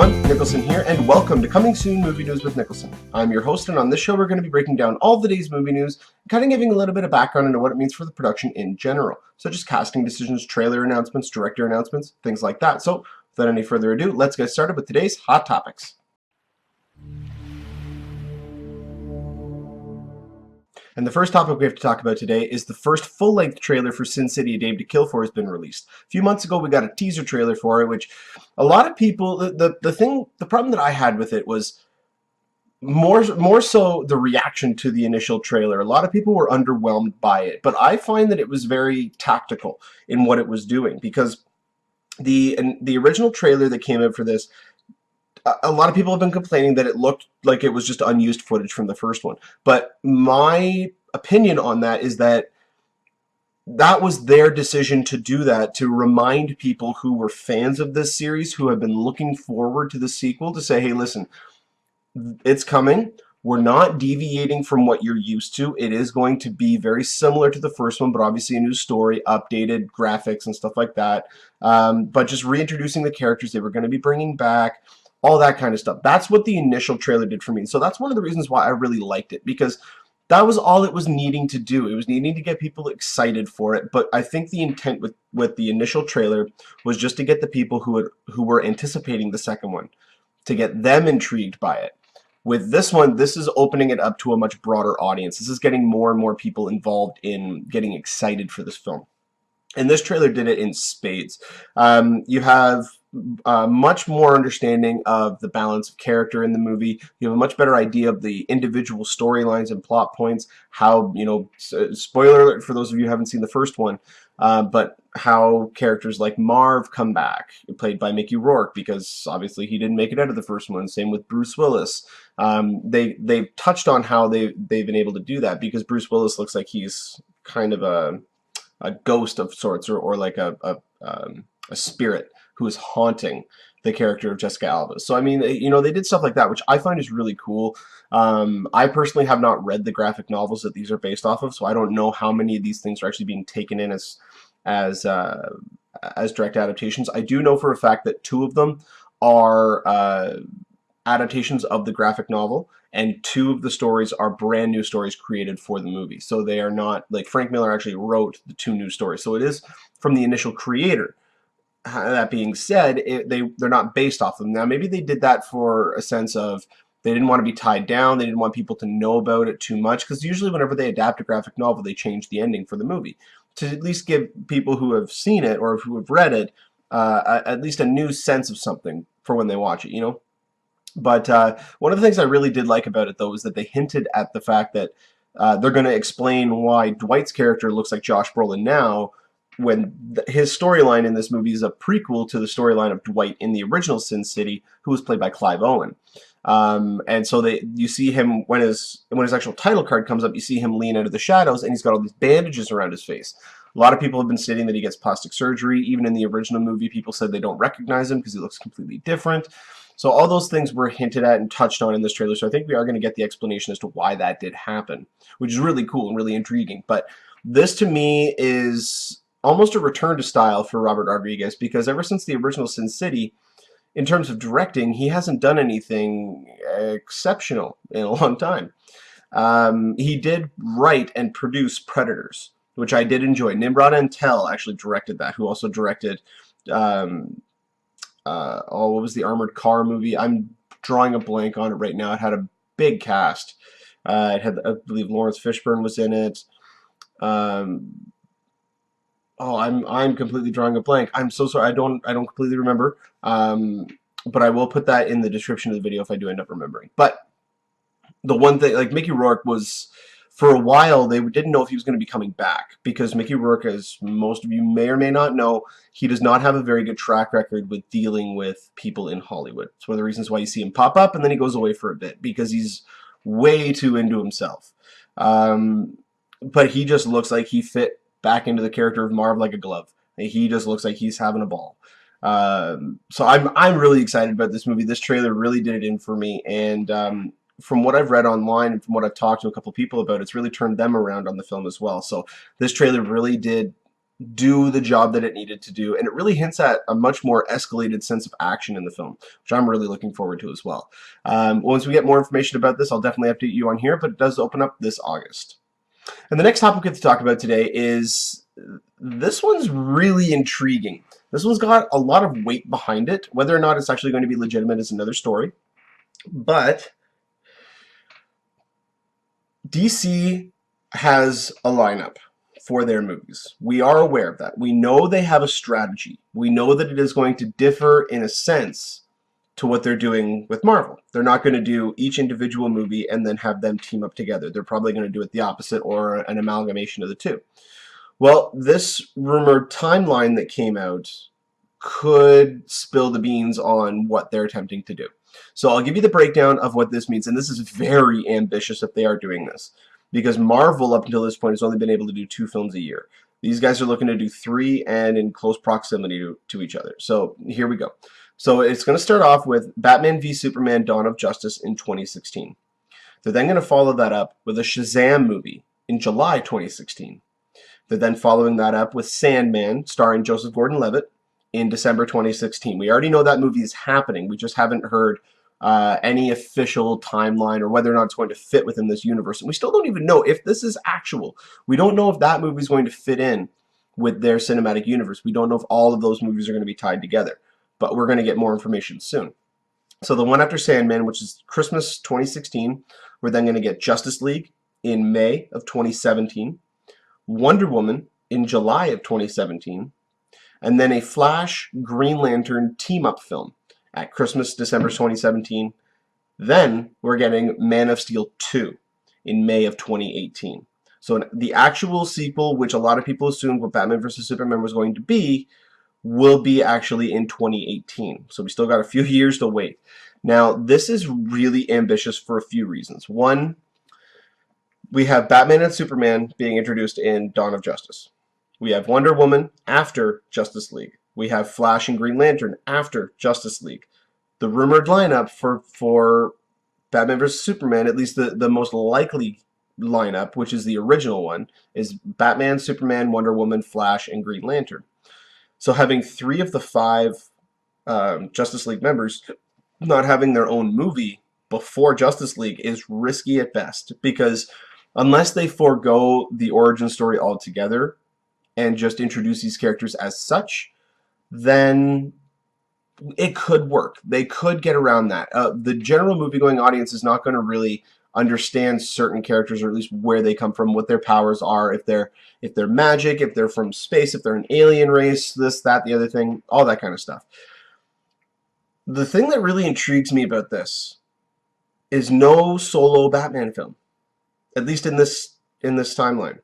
everyone, Niklsun here, and welcome to Coming Soon Movie News with Niklsun. I'm your host, and on this show we're going to be breaking down all of the day's movie news, and kind of giving a little bit of background into what it means for the production in general, such as casting decisions, trailer announcements, director announcements, things like that. So, without any further ado, let's get started with today's hot topics. And the first topic we have to talk about today is the first full-length trailer for Sin City: A Dame to Kill For has been released. A few months ago we got a teaser trailer for it, which a lot of people, the problem that I had with it was more so the reaction to the initial trailer. A lot of people were underwhelmed by it, but I find that it was very tactical in what it was doing, because the original trailer that came out for this, a lot of people have been complaining that it looked like it was just unused footage from the first one. But my opinion on that is that that was their decision to do that, to remind people who were fans of this series, who have been looking forward to the sequel, to say, hey, listen, it's coming. We're not deviating from what you're used to. It is going to be very similar to the first one, but obviously a new story, updated graphics and stuff like that. But just reintroducing the characters they were going to be bringing back, all that kind of stuff. That's what the initial trailer did for me. So that's one of the reasons why I really liked it, because that was all it was needing to do. It was needing to get people excited for it. But I think the intent with the initial trailer was just to get the people who were anticipating the second one, to get them intrigued by it. With this one, this is opening it up to a much broader audience. This is getting more and more people involved in getting excited for this film. And this trailer did it in spades. You have much more understanding of the balance of character in the movie. You have a much better idea of the individual storylines and plot points. How, spoiler alert for those of you who haven't seen the first one, but how characters like Marv come back, played by Mickey Rourke, because obviously he didn't make it out of the first one. Same with Bruce Willis. They've touched on how they've been able to do that, because Bruce Willis looks like he's kind of a ghost of sorts, or like a spirit who is haunting the character of Jessica Alba. So I mean, they did stuff like that, which I find is really cool. I personally have not read the graphic novels that these are based off of, so I don't know how many of these things are actually being taken in as direct adaptations. I do know for a fact that 2 of them are adaptations of the graphic novel, and 2 of the stories are brand new stories created for the movie. So they are not, like, Frank Miller actually wrote the 2 new stories. So it is from the initial creator. That being said, they're not based off them. Now, maybe they did that for a sense of they didn't want to be tied down. They didn't want people to know about it too much, because usually whenever they adapt a graphic novel, they change the ending for the movie to at least give people who have seen it or who have read it at least a new sense of something for when they watch it, But one of the things I really did like about it, though, is that they hinted at the fact that they're going to explain why Dwight's character looks like Josh Brolin now, when his storyline in this movie is a prequel to the storyline of Dwight in the original Sin City, who was played by Clive Owen. And so you see him, when his actual title card comes up, you see him lean out of the shadows, and he's got all these bandages around his face. A lot of people have been stating that he gets plastic surgery. Even in the original movie, people said they don't recognize him because he looks completely different. So all those things were hinted at and touched on in this trailer, so I think we are going to get the explanation as to why that did happen, which is really cool and really intriguing. But this, to me, is almost a return to style for Robert Rodriguez, because ever since the original Sin City, in terms of directing, he hasn't done anything exceptional in a long time. He did write and produce Predators, which I did enjoy. Nimrod Antel actually directed that, who also directed, what was the Armored Car movie? I'm drawing a blank on it right now. It had a big cast. It had, I believe, Lawrence Fishburne was in it. I'm completely drawing a blank. I'm so sorry. I don't completely remember. But I will put that in the description of the video if I do end up remembering. But the one thing, like, Mickey Rourke was, for a while, they didn't know if he was going to be coming back, because Mickey Rourke, as most of you may or may not know, he does not have a very good track record with dealing with people in Hollywood. It's one of the reasons why you see him pop up and then he goes away for a bit, because he's way too into himself. But he just looks like he fit back into the character of Marv like a glove. He just looks like he's having a ball. So I'm really excited about this movie. This trailer really did it in for me, and from what I've read online and from what I've talked to a couple people about, it's really turned them around on the film as well. So this trailer really did do the job that it needed to do, and it really hints at a much more escalated sense of action in the film, which I'm really looking forward to as well. Once we get more information about this, I'll definitely update you on here, but it does open up this August. And the next topic we have to talk about today is, this one's really intriguing. This one's got a lot of weight behind it. Whether or not it's actually going to be legitimate is another story. But DC has a lineup for their movies. We are aware of that. We know they have a strategy. We know that it is going to differ in a sense to what they're doing with Marvel. They're not going to do each individual movie and then have them team up together. They're probably going to do it the opposite, or an amalgamation of the two. Well, this rumored timeline that came out could spill the beans on what they're attempting to do. So I'll give you the breakdown of what this means, and this is very ambitious if they are doing this, because Marvel up until this point has only been able to do 2 films a year. These guys are looking to do 3 and in close proximity to each other. So here we go. So it's going to start off with Batman v Superman: Dawn of Justice in 2016. They're then going to follow that up with a Shazam movie in July 2016. They're then following that up with Sandman, starring Joseph Gordon-Levitt, in December 2016. We already know that movie is happening. We just haven't heard any official timeline or whether or not it's going to fit within this universe. And we still don't even know if this is actual. We don't know if that movie is going to fit in with their cinematic universe. We don't know if all of those movies are going to be tied together. But we're going to get more information soon. So the one after Sandman, which is Christmas 2016, we're then going to get Justice League in May of 2017, Wonder Woman in July of 2017, and then a Flash Green Lantern team-up film at Christmas, December 2017. Then we're getting Man of Steel 2 in May of 2018. So the actual sequel, which a lot of people assumed what Batman vs. Superman was going to be, will be actually in 2018. So we still got a few years to wait. Now, this is really ambitious for a few reasons. One, we have Batman and Superman being introduced in Dawn of Justice. We have Wonder Woman after Justice League. We have Flash and Green Lantern after Justice League. The rumored lineup for Batman vs. Superman, at least the most likely lineup, which is the original one, is Batman, Superman, Wonder Woman, Flash, and Green Lantern. So having 3 of the 5 Justice League members not having their own movie before Justice League is risky at best, because unless they forego the origin story altogether and just introduce these characters as such, then it could work. They could get around that. The general movie-going audience is not going to really understand certain characters, or at least where they come from, what their powers are, if they're magic, if they're from space, if they're an alien race, this, that, the other thing, all that kind of stuff. The thing that really intrigues me about this is no solo Batman film, at least in this timeline.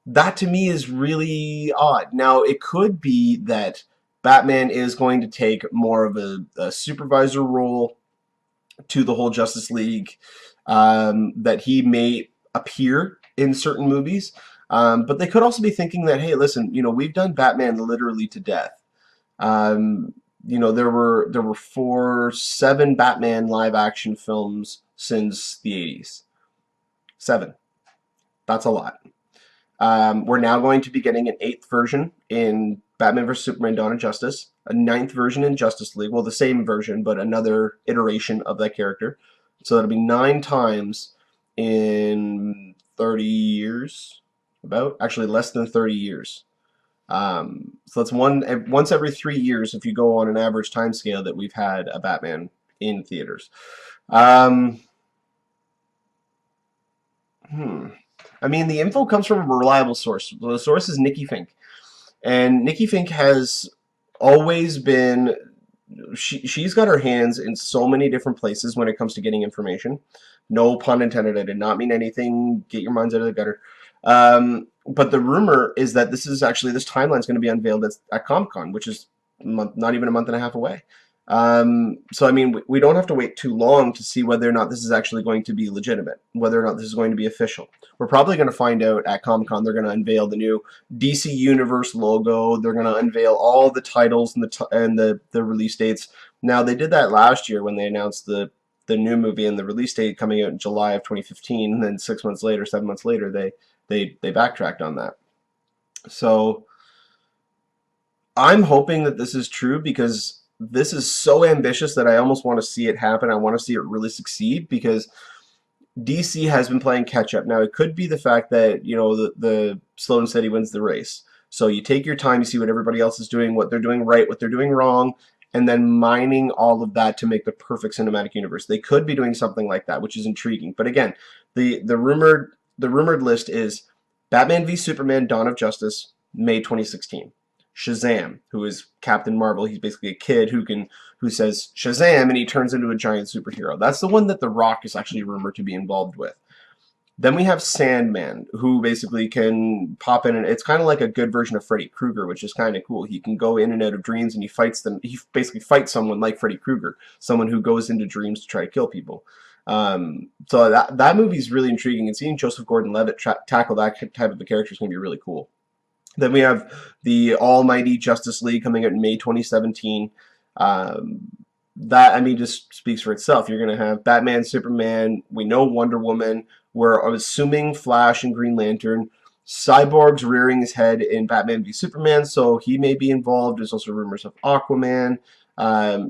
That to me is really odd. Now, it could be that Batman is going to take more of a supervisor role to the whole Justice League, that he may appear in certain movies, but they could also be thinking that, hey, listen, we've done Batman literally to death. There were 7 Batman live action films since the 80s. 7. That's a lot. We're now going to be getting an 8th version in Batman vs. Superman: Dawn of Justice, a 9th version in Justice League, well, the same version, but another iteration of that character. So that'll be 9 times in 30 years, actually less than 30 years. So that's once every 3 years, if you go on an average time scale, that we've had a Batman in theaters. I mean, the info comes from a reliable source. The source is Nikki Fink. And Nikki Fink has always been, she's got her hands in so many different places when it comes to getting information. No pun intended. I did not mean anything. Get your minds out of the gutter. But the rumor is that this timeline is going to be unveiled at Comic-Con, which is not even a month and a half away. So, I mean, we don't have to wait too long to see whether or not this is actually going to be legitimate, whether or not this is going to be official. We're probably going to find out at Comic-Con. They're going to unveil the new DC Universe logo. They're going to unveil all the titles and the release dates. Now, they did that last year when they announced the new movie and the release date coming out in July of 2015, and then 7 months later, they backtracked on that. So I'm hoping that this is true because this is so ambitious that I almost want to see it happen. I want to see it really succeed because DC has been playing catch up. Now, it could be the fact that, the slow and steady wins the race. So you take your time, you see what everybody else is doing, what they're doing right, what they're doing wrong, and then mining all of that to make the perfect cinematic universe. They could be doing something like that, which is intriguing. But again, the rumored list is Batman v Superman: Dawn of Justice, May 2016. Shazam, who is Captain Marvel. He's basically a kid who says Shazam and he turns into a giant superhero. That's the one that The Rock is actually rumored to be involved with. Then we have Sandman, who basically can pop in, and it's kind of like a good version of Freddy Krueger, which is kind of cool. He can go in and out of dreams, and he fights them. He basically fights someone like Freddy Krueger, someone who goes into dreams to try to kill people. So that movie is really intriguing, and seeing Joseph Gordon-Levitt tackle that type of a character is going to be really cool. Then we have the almighty Justice League coming out in May 2017. That, I mean, just speaks for itself. You're going to have Batman, Superman, we know Wonder Woman, we're assuming Flash and Green Lantern. Cyborg's rearing his head in Batman v Superman, so he may be involved. There's also rumors of Aquaman.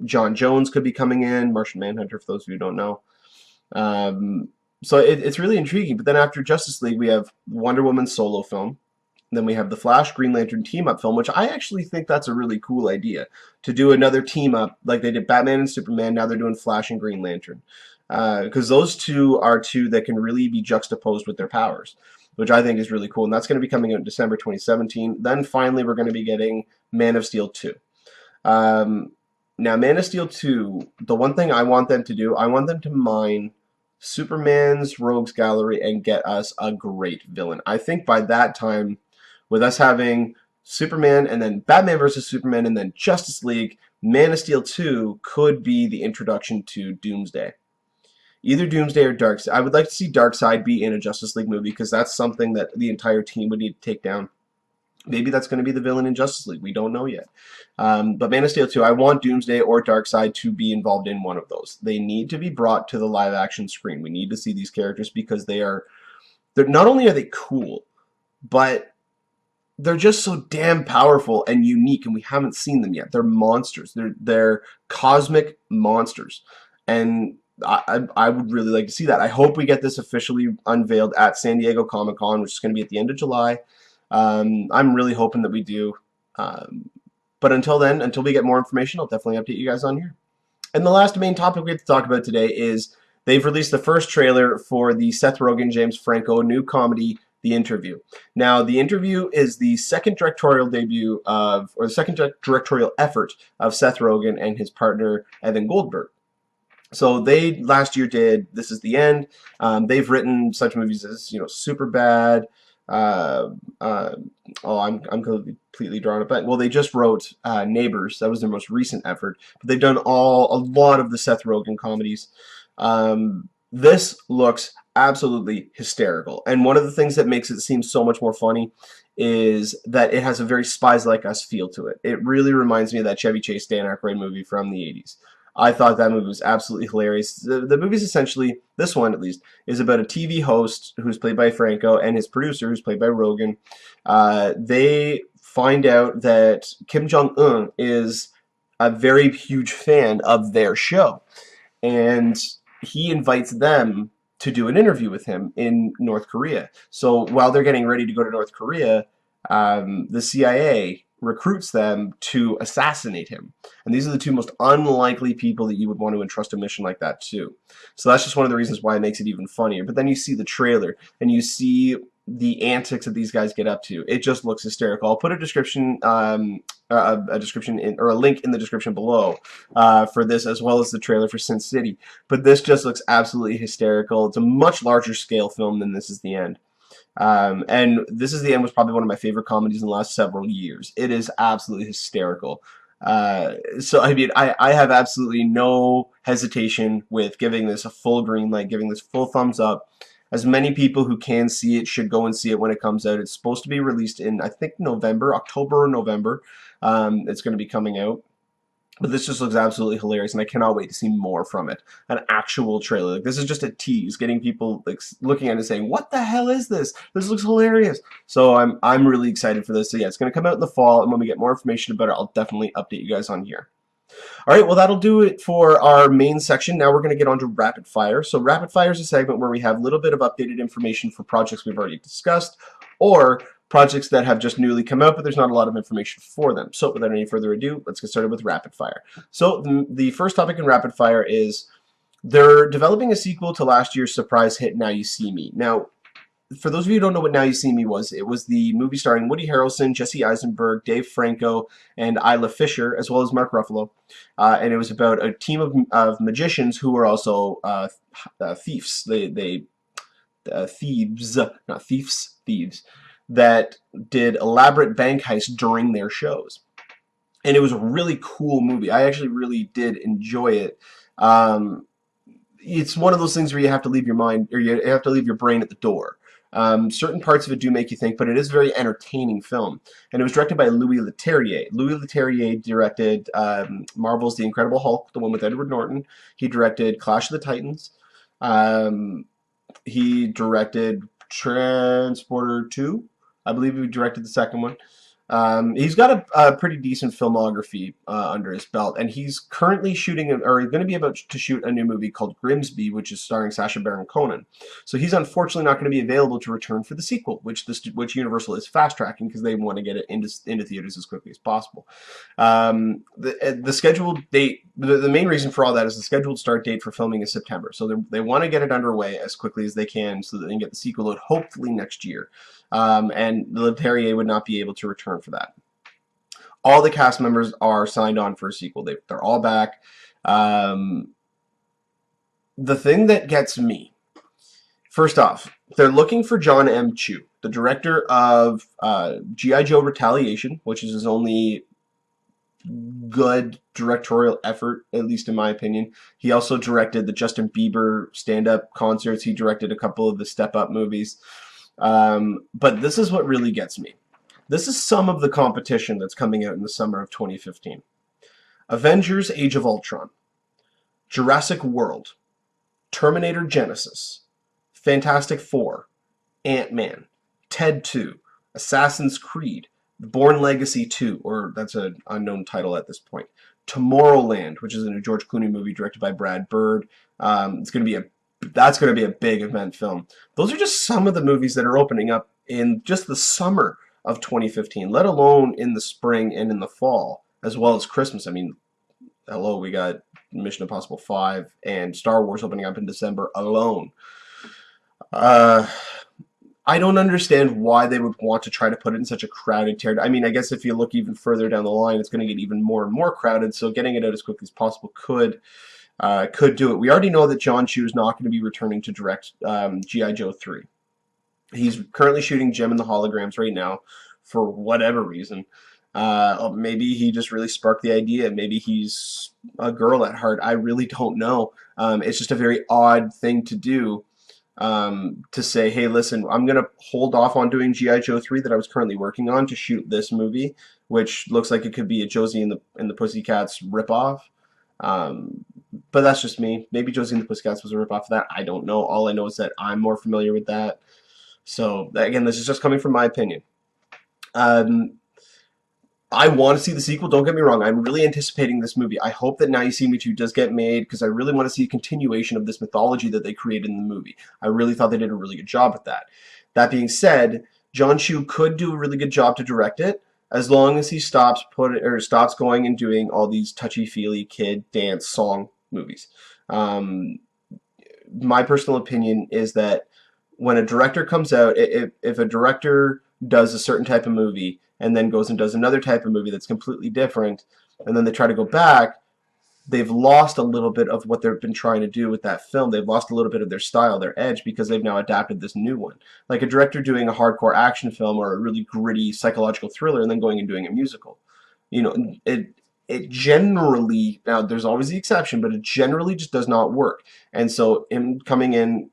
John Jones could be coming in, Martian Manhunter, for those of you who don't know. So it's really intriguing. But then after Justice League, we have Wonder Woman's solo film. Then we have the Flash Green Lantern team-up film, which I actually think that's a really cool idea, to do another team-up like they did Batman and Superman. Now they're doing Flash and Green Lantern, because those two are two that can really be juxtaposed with their powers, which I think is really cool. And that's going to be coming out in December 2017. Then finally we're going to be getting Man of Steel 2. Now, Man of Steel 2, the one thing I want them to do, I want them to mine Superman's rogues gallery and get us a great villain. I think by that time, with us having Superman and then Batman vs. Superman and then Justice League, Man of Steel 2 could be the introduction to Doomsday. Either Doomsday or Darkseid. I would like to see Darkseid be in a Justice League movie because that's something that the entire team would need to take down. Maybe that's going to be the villain in Justice League. We don't know yet. But Man of Steel 2, I want Doomsday or Darkseid to be involved in one of those. They need to be brought to the live-action screen. We need to see these characters because they're not only are they cool, but they're just so damn powerful and unique, and we haven't seen them yet. They're monsters. They're cosmic monsters, and I would really like to see that. I hope we get this officially unveiled at San Diego Comic-Con, which is going to be at the end of July. I'm really hoping that we do. But until then, until we get more information, I'll definitely update you guys on here. And the last main topic we have to talk about today is they've released the first trailer for the Seth Rogen, James Franco new comedy, The Interview. Now, The Interview is the second directorial debut of, or the second directorial effort of Seth Rogen and his partner, Evan Goldberg. So they last year did This Is the End. They've written such movies as, Superbad. I'm completely drawing a blank. Well, they just wrote Neighbors. That was their most recent effort. But they've done a lot of the Seth Rogen comedies. This looks absolutely hysterical. And one of the things that makes it seem so much more funny is that it has a very Spies Like Us feel to it. It really reminds me of that Chevy Chase, Dan Aykroyd movie from the 80s. I thought that movie was absolutely hilarious. The movie's essentially, this one at least, is about a TV host who's played by Franco and his producer who's played by Rogen. They find out that Kim Jong-un is a very huge fan of their show. And he invites them to do an interview with him in North Korea. So while they're getting ready to go to North Korea, the CIA recruits them to assassinate him. And these are the two most unlikely people that you would want to entrust a mission like that to. So that's just one of the reasons why it makes it even funnier. But then you see the trailer, and you see the antics that these guys get up to. It just looks hysterical. I'll put a description, a description or a link in the description below for this, as well as the trailer for Sin City. But this just looks absolutely hysterical. It's a much larger scale film than This Is the End. And This Is the End was probably one of my favorite comedies in the last several years. It is absolutely hysterical. So I mean, I have absolutely no hesitation with giving this a full green light, giving this full thumbs up. As many people who can see it should go and see it when it comes out. It's supposed to be released in, I think, October or November. It's going to be coming out. But this just looks absolutely hilarious, and I cannot wait to see more from it. An actual trailer. Like, this is just a tease, getting people like looking at it and saying, "What the hell is this? This looks hilarious." So I'm really excited for this. So yeah, it's going to come out in the fall, and when we get more information about it, I'll definitely update you guys on here. All right, well, that'll do it for our main section. Now we're going to get on to Rapid Fire. So Rapid Fire is a segment where we have a little bit of updated information for projects we've already discussed, or projects that have just newly come out, but there's not a lot of information for them. So without any further ado, let's get started with Rapid Fire. So the first topic in Rapid Fire is they're developing a sequel to last year's surprise hit, Now You See Me. Now, for those of you who don't know what Now You See Me was, it was the movie starring Woody Harrelson, Jesse Eisenberg, Dave Franco, and Isla Fisher, as well as Mark Ruffalo. And it was about a team of magicians who were also thieves. Thieves, not thieves, thieves, that did elaborate bank heists during their shows. And it was a really cool movie. I actually really did enjoy it. It's one of those things where you have to leave your mind, or you have to leave your brain at the door. Certain parts of it do make you think, but it is a very entertaining film. And it was directed by Louis Leterrier. Louis Leterrier directed Marvel's The Incredible Hulk, the one with Edward Norton. He directed Clash of the Titans. He directed Transporter 2. I believe he directed the second one. He's got a pretty decent filmography under his belt, and he's currently shooting, or he's going to be about to shoot a new movie called Grimsby, which is starring Sacha Baron Cohen. So he's unfortunately not going to be available to return for the sequel, which Universal is fast tracking because they want to get it into theaters as quickly as possible. The scheduled date, the main reason for all that is the scheduled start date for filming is September. So they want to get it underway as quickly as they can so that they can get the sequel out hopefully next year. And Leterrier would not be able to return for that. All the cast members are signed on for a sequel. They're all back. The thing that gets me, first off, they're looking for John M. Chu, the director of G.I. Joe Retaliation, which is his only good directorial effort, at least in my opinion. He also directed the Justin Bieber stand-up concerts. He directed a couple of the Step Up movies. But this is what really gets me. This is some of the competition that's coming out in the summer of 2015. Avengers Age of Ultron, Jurassic World, Terminator Genesis, Fantastic Four, Ant-Man, Ted 2, Assassin's Creed, Bourne Legacy 2, or that's an unknown title at this point, Tomorrowland, which is a new George Clooney movie directed by Brad Bird. That's going to be a big event film. Those are just some of the movies that are opening up in just the summer of 2015, let alone in the spring and in the fall, as well as Christmas. I mean, hello, we got Mission Impossible 5 and Star Wars opening up in December alone. I don't understand why they would want to try to put it in such a crowded territory. I mean, I guess if you look even further down the line, it's going to get even more and more crowded, so getting it out as quickly as possible could do it. We already know that John Chu is not going to be returning to direct G.I. Joe 3. He's currently shooting Jem and the Holograms right now for whatever reason. Maybe he just really sparked the idea. Maybe he's a girl at heart. I really don't know. It's just a very odd thing to do, to say, hey, listen, I'm going to hold off on doing G.I. Joe 3 that I was currently working on to shoot this movie, which looks like it could be a Josie and the Pussycats ripoff. But that's just me. Maybe Josie and the Pussycats was a ripoff of that. I don't know. All I know is that I'm more familiar with that. So, again, this is just coming from my opinion. I want to see the sequel, don't get me wrong. I'm really anticipating this movie. I hope that Now You See Me 2 does get made, because I really want to see a continuation of this mythology that they created in the movie. I really thought they did a really good job with that. That being said, John Chu could do a really good job to direct it, as long as he stops going and doing all these touchy-feely kid dance song movies. My personal opinion is that when a director comes out, if a director does a certain type of movie and then goes and does another type of movie that's completely different, and then they try to go back, they've lost a little bit of what they've been trying to do with that film. They've lost a little bit of their style, their edge, because they've now adapted this new one. Like a director doing a hardcore action film or a really gritty psychological thriller and then going and doing a musical. You know, it generally, now there's always the exception, but it generally just does not work. And so him coming in,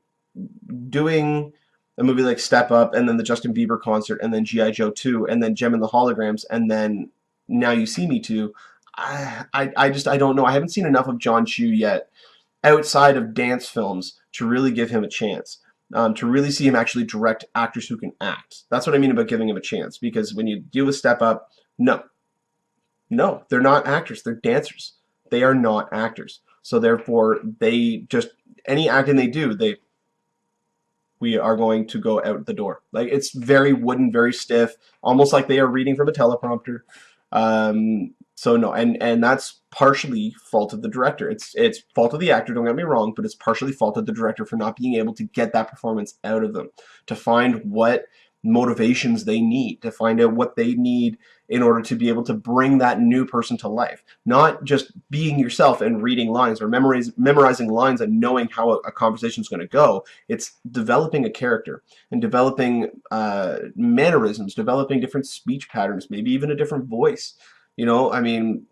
doing a movie like Step Up, and then the Justin Bieber concert, and then G.I. Joe 2, and then Jem and the Holograms, and then Now You See Me 2, I don't know. I haven't seen enough of John Chu yet outside of dance films to really give him a chance. To really see him actually direct actors who can act. That's what I mean about giving him a chance. Because when you deal with Step Up, no, they're not actors. They're dancers. They are not actors. So therefore, they just any acting they do, we are going to go out the door. Like it's very wooden, very stiff, almost like they are reading from a teleprompter. So no, and that's partially fault of the director. It's fault of the actor, don't get me wrong, but it's partially fault of the director for not being able to get that performance out of them, to find what motivations they need, to find out what they need in order to be able to bring that new person to life. Not just being yourself and reading lines or memorizing lines and knowing how a conversation is going to go. It's developing a character and developing mannerisms, developing different speech patterns, maybe even a different voice. You know, I mean,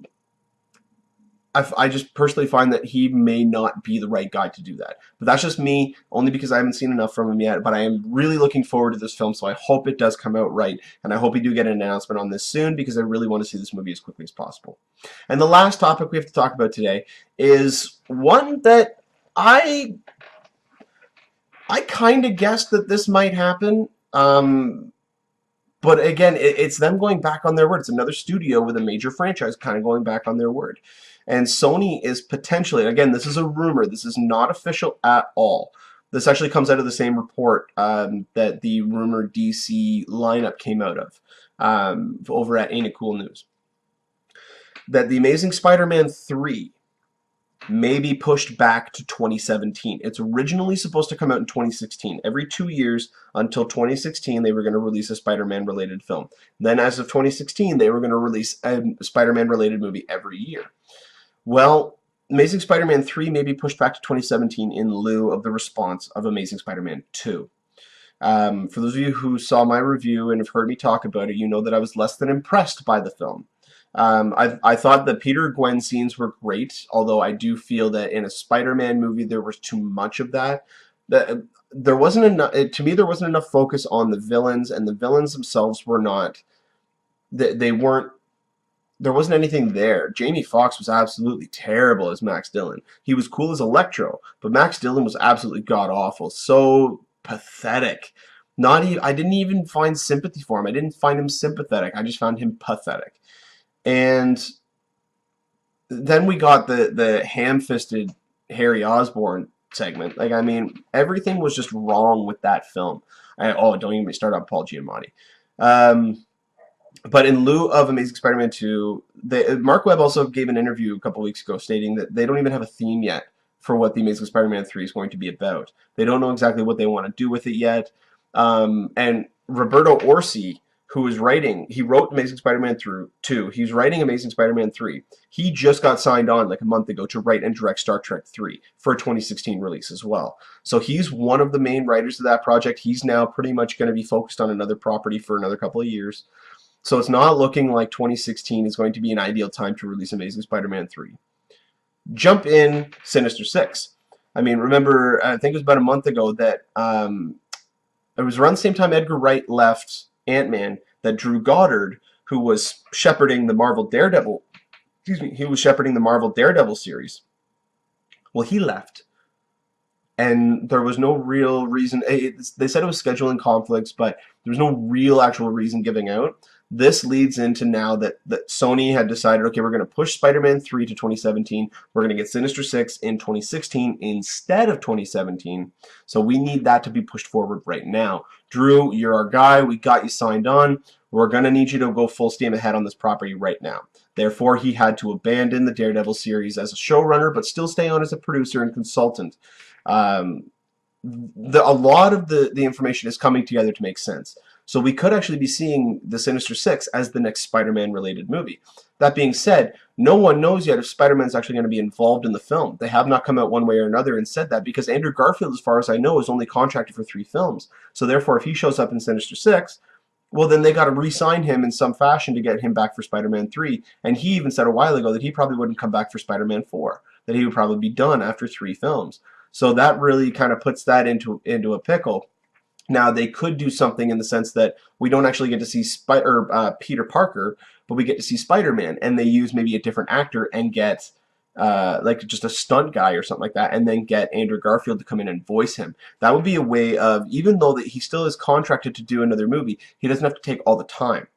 I just personally find that he may not be the right guy to do that. But that's just me, only because I haven't seen enough from him yet. But I am really looking forward to this film, so I hope it does come out right. And I hope we do get an announcement on this soon, because I really want to see this movie as quickly as possible. And the last topic we have to talk about today is one that I kind of guessed that this might happen. But again, it's them going back on their word. It's another studio with a major franchise kind of going back on their word. And Sony is potentially, again, this is a rumor. This is not official at all. This actually comes out of the same report that the rumored DC lineup came out of over at Ain't It Cool News. That The Amazing Spider-Man 3 may be pushed back to 2017. It's originally supposed to come out in 2016. Every 2 years until 2016, they were going to release a Spider-Man related film. Then as of 2016, they were going to release a Spider-Man related movie every year. Well, Amazing Spider-Man 3 may be pushed back to 2017 in lieu of the response of Amazing Spider-Man 2. For those of you who saw my review and have heard me talk about it, you know that I was less than impressed by the film. I thought the Peter-Gwen scenes were great, although I do feel that in a Spider-Man movie there was too much of that. There wasn't enough. To me, there wasn't enough focus on the villains, and the villains themselves were not. They weren't. There wasn't anything there. Jamie Foxx was absolutely terrible as Max Dillon. He was cool as Electro, but Max Dillon was absolutely god-awful. So pathetic. I didn't even find sympathy for him. I didn't find him sympathetic. I just found him pathetic. And then we got the ham-fisted Harry Osborn segment. Like, I mean, everything was just wrong with that film. Don't even get me started on Paul Giamatti. But in lieu of Amazing Spider-Man 2, Mark Webb also gave an interview a couple weeks ago stating that they don't even have a theme yet for what The Amazing Spider-Man 3 is going to be about. They don't know exactly what they want to do with it yet. And Roberto Orci, who is writing, he wrote Amazing Spider-Man 2. He's writing Amazing Spider-Man 3. He just got signed on like a month ago to write and direct Star Trek 3 for a 2016 release as well. So he's one of the main writers of that project. He's now pretty much going to be focused on another property for another couple of years. So it's not looking like 2016 is going to be an ideal time to release Amazing Spider-Man 3. Jump in Sinister Six. I mean, remember, I think it was about a month ago that it was around the same time Edgar Wright left Ant-Man that Drew Goddard, who was shepherding the Marvel Daredevil, series. Well, he left. And there was no real reason. They said it was scheduling conflicts, but there was no real actual reason giving out. This leads into now that Sony had decided, okay, we're going to push Spider-Man 3 to 2017. We're going to get Sinister Six in 2016 instead of 2017. So we need that to be pushed forward right now. Drew, you're our guy. We got you signed on. We're going to need you to go full steam ahead on this property right now. Therefore, he had to abandon the Daredevil series as a showrunner, but still stay on as a producer and consultant. A lot of the information is coming together to make sense. So we could actually be seeing the Sinister Six as the next Spider-Man related movie. That being said, no one knows yet if Spider-Man is actually going to be involved in the film. They have not come out one way or another and said that, because Andrew Garfield, as far as I know, is only contracted for 3 films. So therefore, if he shows up in Sinister Six, well, then they got to re-sign him in some fashion to get him back for Spider-Man 3. And he even said a while ago that he probably wouldn't come back for Spider-Man 4, that he would probably be done after 3 films. So that really kind of puts that into a pickle. Now, they could do something in the sense that we don't actually get to see Peter Parker, but we get to see Spider-Man, and they use maybe a different actor and get like just a stunt guy or something like that, and then get Andrew Garfield to come in and voice him. That would be a way of, even though that he still is contracted to do another movie, he doesn't have to take all the time.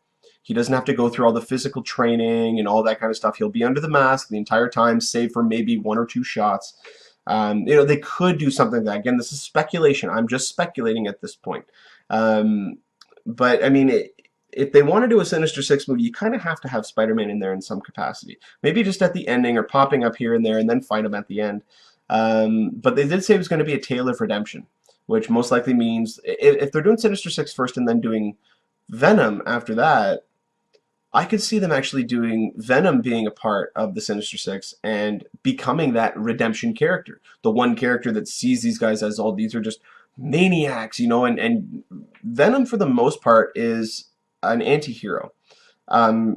He doesn't have to go through all the physical training and all that kind of stuff. He'll be under the mask the entire time, save for maybe 1 or 2 shots. They could do something like that. Again, this is speculation. I'm just speculating at this point. But I mean, if they want to do a Sinister Six movie, you kind of have to have Spider-Man in there in some capacity. Maybe just at the ending or popping up here and there and then fight him at the end. But they did say it was going to be a tale of redemption, which most likely means if they're doing Sinister Six first and then doing Venom after that, I could see them actually doing Venom being a part of the Sinister Six and becoming that redemption character. The one character that sees these guys as, oh, these are just maniacs, you know, and Venom for the most part is an anti-hero.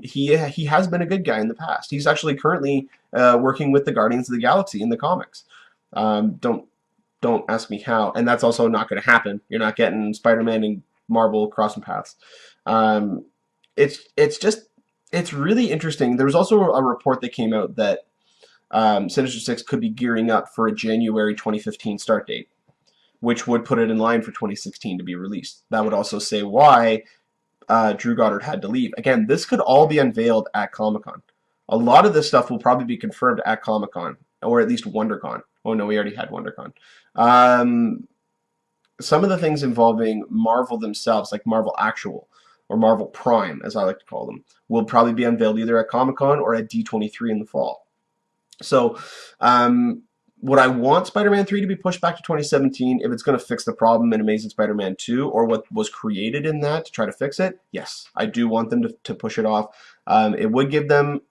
He has been a good guy in the past. He's actually currently working with the Guardians of the Galaxy in the comics. Don't ask me how, and that's also not going to happen. You're not getting Spider-Man and Marvel crossing paths. It's really interesting. There was also a report that came out that Sinister Six could be gearing up for a January 2015 start date, which would put it in line for 2016 to be released. That would also say why Drew Goddard had to leave. Again, this could all be unveiled at Comic-Con. A lot of this stuff will probably be confirmed at Comic-Con, or at least WonderCon. Oh no, we already had WonderCon. Some of the things involving Marvel themselves, like Marvel Actual, or Marvel Prime, as I like to call them, will probably be unveiled either at Comic-Con or at D23 in the fall. So, would I want Spider-Man 3 to be pushed back to 2017 if it's going to fix the problem in Amazing Spider-Man 2 or what was created in that to try to fix it? Yes, I do want them to push it off. It would give them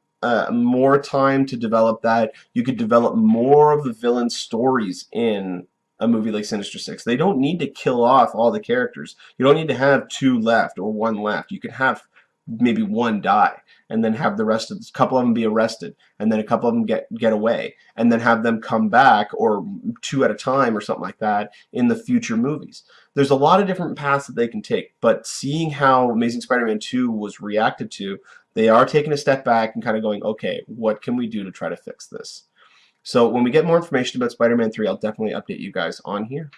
more time to develop that. You could develop more of the villain stories in a movie like Sinister Six. They don't need to kill off all the characters. You don't need to have 2 left or 1 left. You can have maybe 1 die and then have the rest of a couple of them be arrested and then a couple of them get away and then have them come back, or 2 at a time or something like that in the future movies. There's a lot of different paths that they can take, but seeing how Amazing Spider-Man 2 was reacted to, they are taking a step back and kind of going, okay, what can we do to try to fix this? So when we get more information about Spider-Man 3, I'll definitely update you guys on here.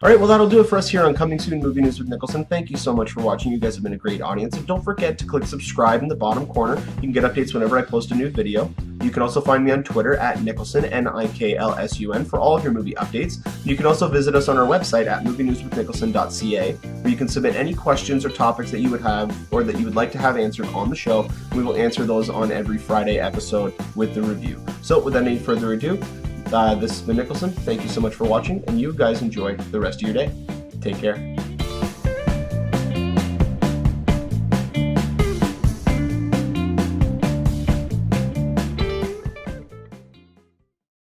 Alright, well that'll do it for us here on Coming Soon Movie News with Niklsun. Thank you so much for watching. You guys have been a great audience. And don't forget to click subscribe in the bottom corner. You can get updates whenever I post a new video. You can also find me on Twitter at Niklsun, Niklsun, for all of your movie updates. You can also visit us on our website at movienewswithniklsun.ca, where you can submit any questions or topics that you would have or that you would like to have answered on the show. We will answer those on every Friday episode with the review. So without any further ado, this has been Niklsun. Thank you so much for watching, and you guys enjoy the rest of your day. Take care.